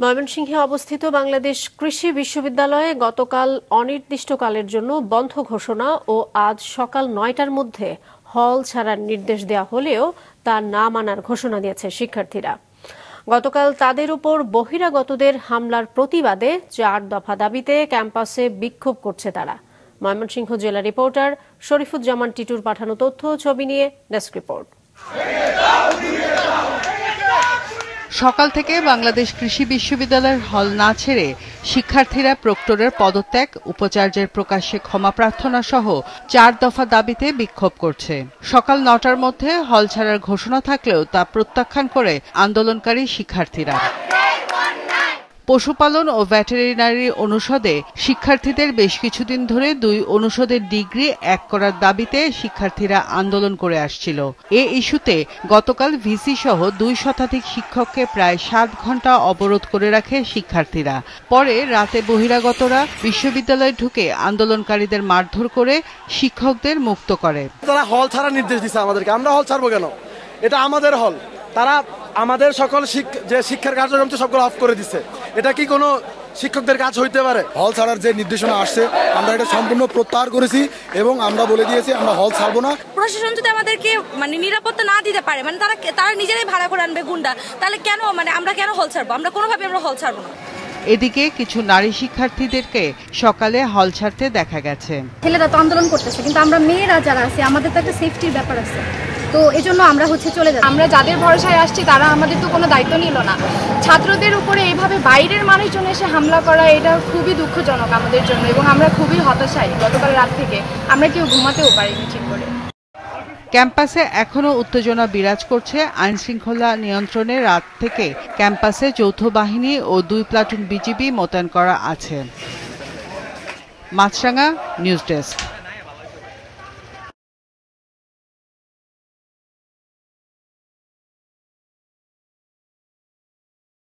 ময়মনসিংহে অবস্থিত বাংলাদেশ কৃষি বিশ্ববিদ্যালয়ে গতকাল অনির্দিষ্টকালের জন্য বন্ধ ঘোষণা ও আজ সকাল ৯টার মধ্যে হল ছাড়ার নির্দেশ দেওয়া হলেও তা না মানার ঘোষণা দিয়েছে শিক্ষার্থীরা। গতকাল তাদের উপর বহিরাগতদের হামলার প্রতিবাদে ৪ দফা দাবিতে ক্যাম্পাসে বিক্ষোভ করছে তারা। ময়মনসিংহ জেলা রিপোর্টার শরীফুজ্জামান টিটুর পাঠানো তথ্য ছবি নিয়ে ডেস্ক রিপোর্ট। সকাল থেকে বাংলাদেশ কৃষি বিশ্ববিদ্যালয়ের হল না ছেড়ে শিক্ষার্থীরা প্রক্টরের পদত্যাগ, উপাচার্যের প্রকাশ্যে ক্ষমা প্রার্থনা সহ ৪ দফা দাবিতে বিক্ষোভ করছে। সকাল ৯টার মধ্যে হল ছাড়ার ঘোষণা থাকলেও তা প্রত্যাখ্যান করে আন্দোলনকারী শিক্ষার্থীরা। পশুপালন ও ভেটেরিনারি অনুষদে শিক্ষার্থীদের বেশ কিছুদিন ধরে ২ অনুষদের ডিগ্রি এক করার দাবিতে শিক্ষার্থীরা আন্দোলন করে আসছিল। এ ইস্যুতে গতকাল ভিসি সহ ২ শতাধিক শিক্ষককে প্রায় ৭ ঘণ্টা অবরোধ করে রাখে শিক্ষার্থীরা। পরে রাতে বহিরাগতরা বিশ্ববিদ্যালয়ে ঢুকে আন্দোলনকারীদের মারধর করে শিক্ষকদের মুক্ত করে। তারা হল ছাড়ার নির্দেশ দিচ্ছে আমাদেরকে। আমরা হল ছাড়বো কেন? এটা আমাদের হল। তারা আমাদের সকল যে শিক্ষার কার্যক্রম সবগুলো অফ করে দিচ্ছে। এটা কি কোনো শিক্ষকদের কাজ হইতে পারে? হল ছাড়ার যে নির্দেশনা আসছে আমরা এটা সম্পূর্ণ প্রত্যাহার করেছি এবং আমরা বলে দিয়েছি আমরা হল ছাড়বো না। প্রশাসন যদি আমাদেরকে নিরাপত্তা না দিতে পারে, তারা নিজেরাই ভাড়া করে আনবে গুন্ডা, তাহলে কেন আমরা কেন হল ছাড়বো? আমরা কোনোভাবে হল ছাড়বো না। এদিকে কিছু নারী শিক্ষার্থীদেরকে সকালে হল ছাড়তে দেখা গেছে। ছেলেরা তো আন্দোলন করতেছে, কিন্তু আমরা মেয়েরা যারা আছে আমাদের তো একটা সেফটির ব্যাপার আছে, তো এই জন্য আমরা চলে যাই। আমরা যাদের ভরসায় আসছি তারা আমাদের তো কোনো দায়িত্ব নিল না। ছাত্রদের উপরে এইভাবে বাইরের মানুষজন এসে হামলা করা, এটা খুবই দুঃখজনক আমাদের জন্য এবং আমরা খুবই হতাশায়। গতকাল রাত থেকে আমরা কেউ ঘুমাতেও পারিনি ঠিক করে। ক্যাম্পাসে এখনো উত্তেজনা বিরাজ করছে। আইন শৃঙ্খলা নিয়ন্ত্রণে রাত থেকে ক্যাম্পাসে যৌথ বাহিনী ও ২ প্লাটুন বিজিবি মোতায়েন করা আছে। মাছরাঙা নিউজ ডেস্ক।